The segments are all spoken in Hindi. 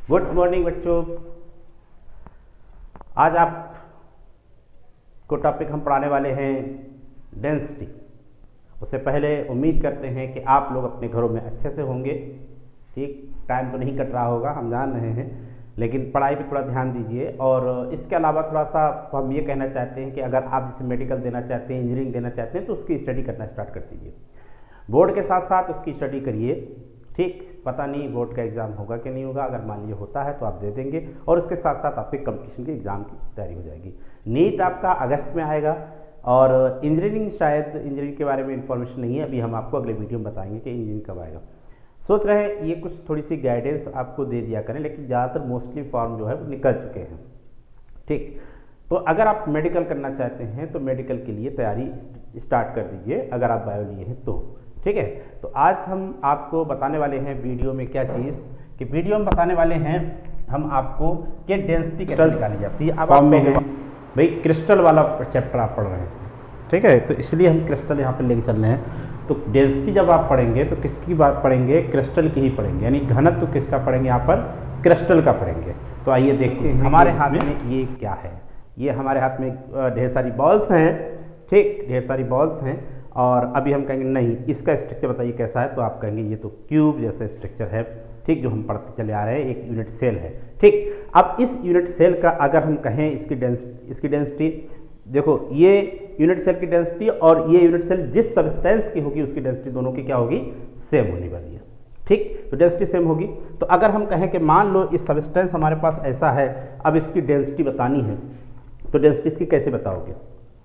गुड मॉर्निंग बच्चों। आज आप को टॉपिक हम पढ़ाने वाले हैं डेंसिटी। उससे पहले उम्मीद करते हैं कि आप लोग अपने घरों में अच्छे से होंगे। ठीक, टाइम तो नहीं कट रहा होगा, हम जान रहे हैं, लेकिन पढ़ाई पे थोड़ा ध्यान दीजिए। और इसके अलावा थोड़ा सा हम ये कहना चाहते हैं कि अगर आप जैसे मेडिकल देना चाहते हैं, इंजीनियरिंग देना चाहते हैं, तो उसकी स्टडी करना स्टार्ट कर दीजिए। बोर्ड के साथ साथ उसकी स्टडी करिए। ठीक, पता नहीं बोर्ड का एग्ज़ाम होगा कि नहीं होगा, अगर मान लीजिए होता है तो आप दे देंगे और उसके साथ साथ आपके कंपटीशन के एग्ज़ाम की तैयारी हो जाएगी। नीट आपका अगस्त में आएगा और इंजीनियरिंग शायद इंजीनियरिंग के बारे में इंफॉर्मेशन नहीं है, अभी हम आपको अगले वीडियो में बताएंगे कि इंजीनियरिंग कब आएगा। सोच रहे हैं ये कुछ थोड़ी सी गाइडेंस आपको दे दिया करें, लेकिन ज़्यादातर मोस्टली फॉर्म जो है वो निकल चुके हैं। ठीक, तो अगर आप मेडिकल करना चाहते हैं तो मेडिकल के लिए तैयारी स्टार्ट कर दीजिए, अगर आप बायो लिए हैं तो। ठीक है, तो आज हम आपको बताने वाले हैं वीडियो में क्या चीज़ कि वीडियो में बताने वाले हैं हम आपको कि डेंसिटी कैसे निकाली जाती है। अब आप में भाई क्रिस्टल वाला चैप्टर आप पढ़ रहे हैं, ठीक है, तो इसलिए हम क्रिस्टल यहाँ पर लेके चल रहे हैं। तो डेंसिटी जब आप पढ़ेंगे तो किसकी बात पढ़ेंगे? क्रिस्टल की ही पढ़ेंगे, यानी घनत्व तो किसका पढ़ेंगे? यहाँ पर क्रिस्टल का पढ़ेंगे। तो आइए देखते हैं हमारे हाथ में ये क्या है। ये हमारे हाथ में ढेर सारी बॉल्स हैं। ठीक, ढेर सारी बॉल्स हैं और अभी हम कहेंगे नहीं इसका स्ट्रक्चर बताइए कैसा है, तो आप कहेंगे ये तो क्यूब जैसा स्ट्रक्चर है। ठीक, जो हम पढ़ते चले आ रहे हैं, एक यूनिट सेल है। ठीक, अब इस यूनिट सेल का अगर हम कहें इसकी डेंसिटी देखो, ये यूनिट सेल की डेंसिटी और ये यूनिट सेल जिस सब्सटेंस की होगी उसकी डेंसिटी दोनों की क्या होगी? सेम होने वाली है। ठीक, तो डेंसिटी सेम होगी। तो अगर हम कहें कि मान लो इस सब्सटेंस हमारे पास ऐसा है, अब इसकी डेंसिटी बतानी है, तो डेंसिटी इसकी कैसे बताओगे?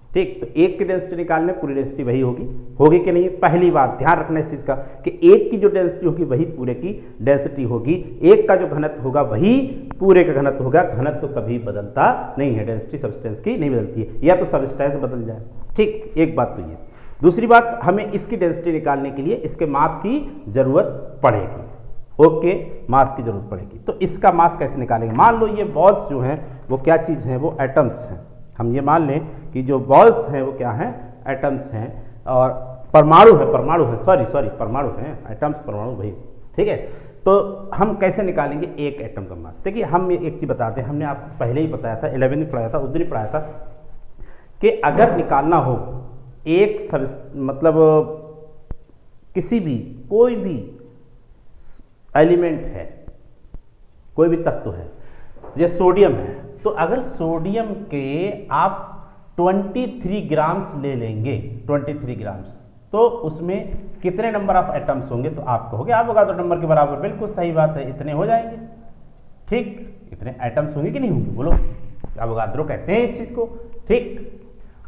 ठीक, तो एक की डेंसिटी निकालने पूरी डेंसिटी वही होगी कि नहीं? पहली बात ध्यान रखना इस चीज़ का कि एक की जो डेंसिटी होगी वही पूरे की डेंसिटी होगी, एक का जो घनत्व होगा वही पूरे का घनत्व होगा। घनत्व तो कभी बदलता नहीं है, डेंसिटी सब्सटेंस की नहीं बदलती है, या तो सब्सटेंस बदल जाए। ठीक, एक बात तो ये। दूसरी बात, हमें इसकी डेंसिटी निकालने के लिए इसके मास की जरूरत पड़ेगी। ओके, मास की जरूरत पड़ेगी। तो इसका मास कैसे निकालेंगे? मान लो ये बॉल्स जो हैं वो क्या चीज़ हैं? वो एटम्स हैं। हम ये मान लें कि जो बॉल्स हैं वो क्या हैं? एटम्स हैं और परमाणु है परमाणु हैं, एटम्स परमाणु भाई। ठीक है, तो हम कैसे निकालेंगे एक एटम का मास? देखिए, हम एक चीज़ बताते हैं, हमने आपको पहले ही बताया था, 11वीं में पढ़ाया था, उस दिन ही पढ़ाया था कि अगर निकालना हो एक मतलब किसी भी कोई भी एलिमेंट है, कोई भी तत्व है, जैसे सोडियम है, तो अगर सोडियम के आप 23 ग्राम्स ले लेंगे, 23 ग्राम्स, तो उसमें कितने नंबर ऑफ एटम्स होंगे? तो आप कहोगे एवोगाड्रो नंबर के बराबर। बिल्कुल सही बात है, इतने हो जाएंगे। ठीक, इतने एटम्स होंगे कि नहीं होंगे? बोलो, एवोगाड्रो कहते हैं इस चीज़ को। ठीक,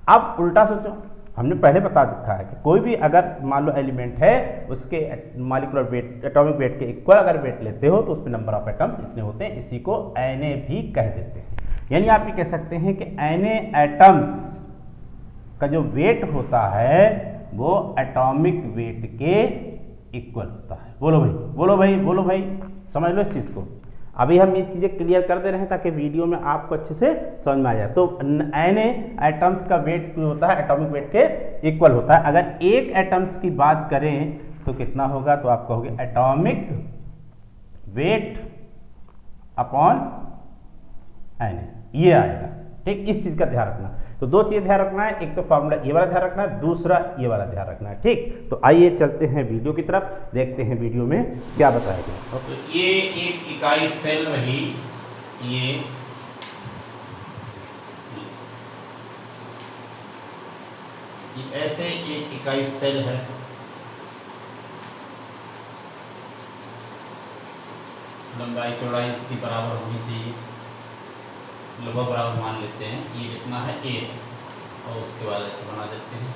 अब उल्टा सोचो, हमने पहले बता रखा है कि कोई भी अगर मान लो एलिमेंट है, उसके मॉलिक्यूलर वेट, एटॉमिक वेट के इक्वल अगर वेट लेते हो तो उसमें नंबर ऑफ एटम्स इतने होते हैं। इसी को Na भी कह देते हैं। यानी आप ये कह सकते हैं कि Na एटम्स का जो वेट होता है वो एटॉमिक वेट के इक्वल होता है। बोलो भाई, समझ लो इस चीज़ को। अभी हम ये चीज़ें क्लियर कर दे रहे हैं ताकि वीडियो में आपको अच्छे से समझ में आ जाए। तो Na एटम्स का वेट जो होता है एटॉमिक वेट के इक्वल होता है। अगर एक एटम्स की बात करें तो कितना होगा? तो आप कहोगे एटॉमिक वेट अपॉन Na, ये आएगा। ठीक, इस चीज़ का ध्यान रखना। तो दो चीज़ ध्यान रखना है, एक तो फॉर्मूला ये वाला ध्यान रखना है, दूसरा ये वाला ध्यान रखना है। ठीक, तो आइए चलते हैं वीडियो की तरफ, देखते हैं वीडियो में क्या बताया गया। तो ये एक इकाई सेल रही, ये ऐसे एक इकाई सेल है। लंबाई चौड़ाई इसकी बराबर होनी चाहिए, लगभग बराबर मान लेते हैं। ये कितना है? A है, और उसके बाद ऐसे बना देते हैं।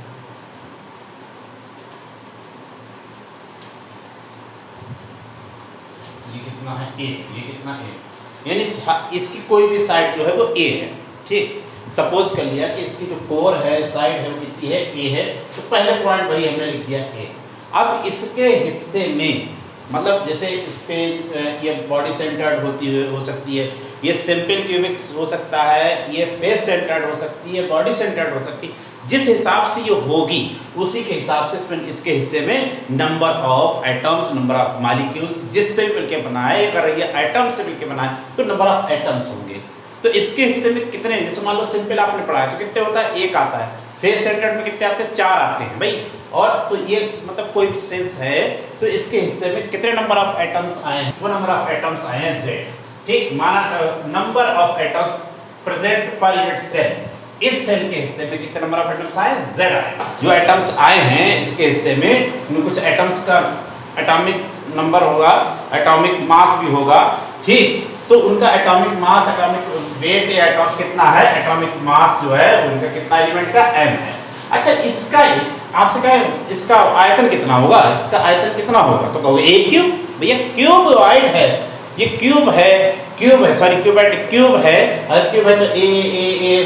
ये कितना है? A, ये कितना है? यानी इसकी कोई भी साइड जो है वो A है। ठीक, सपोज कर लिया कि इसकी जो कोर है, साइड है, वो कितनी है? A है। तो पहले पॉइंट वही हमने लिख दिया A। अब इसके हिस्से में मतलब जैसे इस पे ये बॉडी सेंटर्ड हो सकती है, ये सिंपल क्यूबिक्स हो सकता है, ये फेस सेंटर्ड हो सकती है, बॉडी सेंटर्ड हो सकती है। जिस हिसाब से ये होगी उसी के हिसाब से इसमें इसके हिस्से में number of atoms, number of molecules, जिससे भी मिलकर बनाए, अगर ये एटम से मिलकर बनाए तो नंबर ऑफ एटम्स होंगे। तो इसके हिस्से में कितने, जैसे मान लो सिंपल आपने पढ़ा है तो कितने होता है, एक आता है। फेस सेंटर्ड में कितने आते हैं, 4 आते हैं भाई। और तो ये मतलब कोई भी सेंस है तो इसके हिस्से में कितने नंबर ऑफ एटम्स आए हैं, वो नंबर ऑफ एटम्स आए हैं Z। ठीक, माना number of atoms present per unit cell, इस सेल के हिस्से में कितने नंबर ऑफ एटम्स आए, Z आए। जो एटम्स आए हैं इसके हिस्से में उनमें कुछ एटम्स का एटॉमिक नंबर होगा, एटॉमिक मास भी होगा। ठीक, तो उनका एटॉमिक मास, एटॉमिक वेट या एटॉमिक कितना है, एटॉमिक मास जो है उनका कितना एलिमेंट का m है। अच्छा, इसका आपसे कहे इसका आयतन कितना होगा, इसका आयतन कितना होगा, तो कहोगे a क्यूब। भैया क्यूबॉइड है, ये क्यूब है, सॉरी क्यूबॉइड क्यूब है, और क्यूब है तो a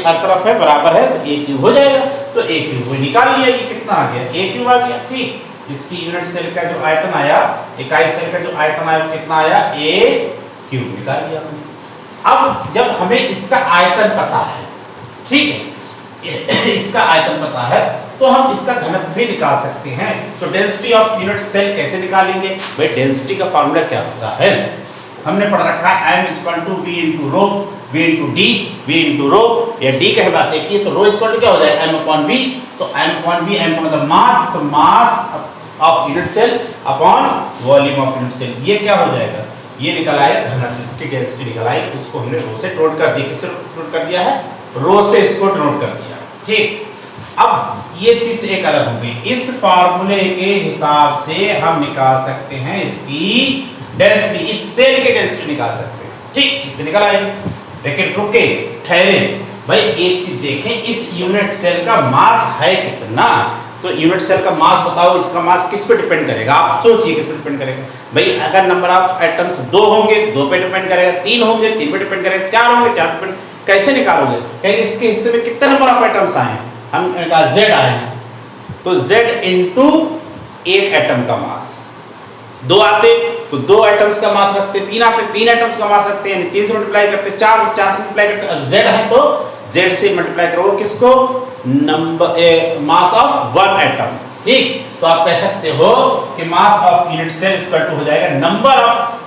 हर तरफ है, बराबर है, तो a क्यूब हो जाएगा। तो a क्यूब को निकाल लिया, ये कितना आ गया, a क्यूब आ गया। ठीक, इसकी यूनिट सेल का जो आयतन आया, इकाई सेल का जो आयतन आया वो कितना आया, a क्यूब निकाल लिया हमने। अब जब हमें इसका आयतन पता है, ठीक है, इसका आयतन पता है तो हम इसका घनत्व भी निकाल सकते हैं। तो डेंसिटी ऑफ यूनिट सेल कैसे निकालेंगे भाई, डेंसिटी का फार्मूला क्या होता है, हमने पढ़ रखा है m = v × ρ, v × d, v × ρ, या d कहे बातें की तो ρ = क्या हो जाएगा, m/v। तो m/v, m का मतलब मास, तो mass of unit cell upon volume of unit cell, ये क्या हो जाएगा, ये निकल आएगा घनत्व, इसकी डेंसिटी निकल आई। उसको हमने रो से नोट कर दिया, किससे नोट कर दिया है, रो से इसको नोट कर दिया। ठीक, अब ये चीज एक अलग हो गई। इस फार्मूले के हिसाब से हम निकाल सकते हैं इसकी डेंसिटी, इस सेल की डेंसिटी निकाल सकते हैं। ठीक, इससे निकल आए। लेकिन रुके, ठहरे भाई, एक चीज देखें, इस यूनिट सेल का मास है कितना, तो यूनिट सेल का मास बताओ, इसका मास किस पे डिपेंड करेगा, आप सोचिए किस पे डिपेंड करेगा भाई। अगर नंबर ऑफ एटम्स 2 होंगे, 2 पे डिपेंड करेगा, 3 होंगे, 3 पे डिपेंड करेगा, 4 होंगे, 4 पे डिपेंड, कैसे निकालोगे, क्योंकि इसके हिस्से में कितने नंबर ऑफ एटम्स आए हैं, हम कहा Z आए हैं, तो Z × एक एटम का मास। 2 आते तो 2 एटम्स का मास रखते, 3 आते 3 एटम्स का मास रखते, यानी 3 से मल्टीप्लाई करते, 4 से मल्टीप्लाई करते। अब Z है तो Z से मल्टीप्लाई करोगे किसको, नंबर मास ऑफ 1 एटम। ठीक, तो आप कह सकते हो कि mass of unit cell equal to हो जाएगा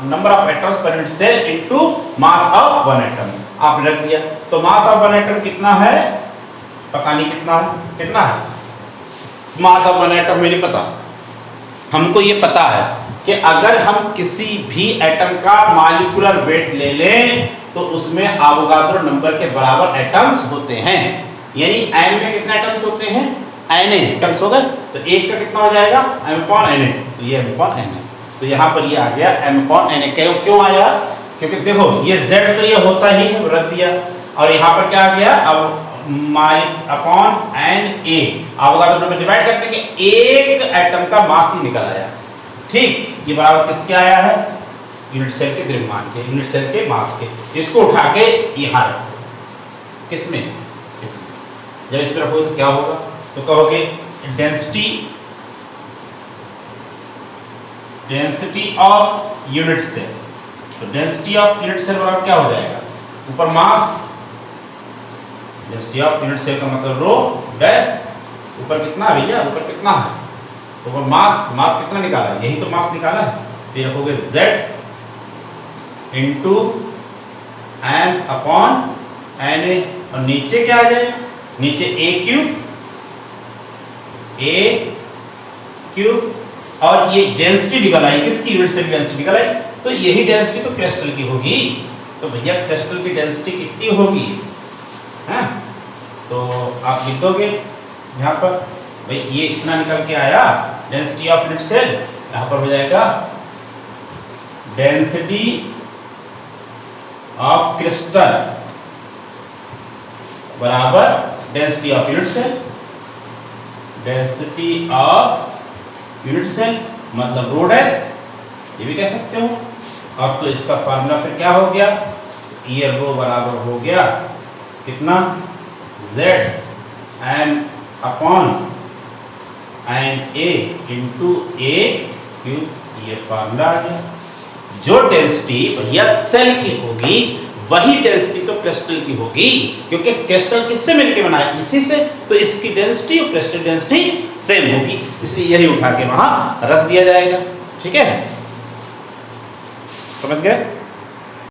number of atoms per unit cell into mass of 1 atom. आपने रख दिया, तो मास ऑफ 1 एटम कितना है, पता नहीं कितना है मास ऑफ 1 एटम, नहीं पता। हमको ये पता है कि अगर हम किसी भी एटम का मॉलिक्यूलर वेट ले लें तो उसमें एवोगाड्रो नंबर के बराबर एटम्स होते हैं, यानी m में कितने एटम्स होते हैं, Na एटम्स हो गए, तो एक का कितना हो जाएगा, m/Na, तो ये m/Na, तो यहाँ पर ये आ गया m/Na। क्यों आया, क्योंकि देखो ये Z तो ये होता ही है, रख दिया, और यहाँ पर क्या आ गया, अब upon Na, Avogadro number divide करते हैं कि एक एटम का मास ही निकल आया। ठीक, ये बराबर किसके आया है, यूनिट सेल के द्रव्यमान के, यूनिट सेल के मास के। इसको उठा के यहाँ रखो, किसमें, इसमें। जब इसमें रखोगे तो क्या होगा, तो कहोगे डेंसिटी ऑफ यूनिट सेल, तो डेंसिटी ऑफ यूनिट सेल बराबर क्या हो जाएगा, ऊपर मास, डेंसिटी ऑफ यूनिट सेल का मतलब रो डैश, ऊपर कितना है भैया, ऊपर कितना है, ऊपर मास कितना निकाला है, यही तो मास निकाला है। फिर रखोगे Z × m/Na, और नीचे क्या आ जाएगा, नीचे a क्यूब, और ये डेंसिटी निकल आई, किसकी यूनिट सेल की डेंसिटी निकल आई, तो यही डेंसिटी तो क्रिस्टल की होगी। तो भैया क्रिस्टल की डेंसिटी कितनी होगी, हैं, तो आप लिख दोगे यहाँ पर भाई, ये इतना निकल के आया डेंसिटी ऑफ यूनिट सेल, यहाँ पर हो जाएगा डेंसिटी ऑफ क्रिस्टल बराबर density of unit cell, density of unit cell मतलब रो डैश, ये भी कह सकते हो। अब तो इसका फार्मूला फिर क्या हो गया, ये रो बराबर हो गया कितना, Z m/Na × a क्यूब, ये फार्मूला आ गया। जो डेंसिटी भैया सेल की होगी वही डेंसिटी तो क्रिस्टल की होगी, क्योंकि क्रिस्टल किससे मिलके बना है, इसी से, तो इसकी डेंसिटी और क्रिस्टल डेंसिटी सेम होगी, इसलिए यही उठा के वहां रख दिया जाएगा। ठीक है, समझ गए?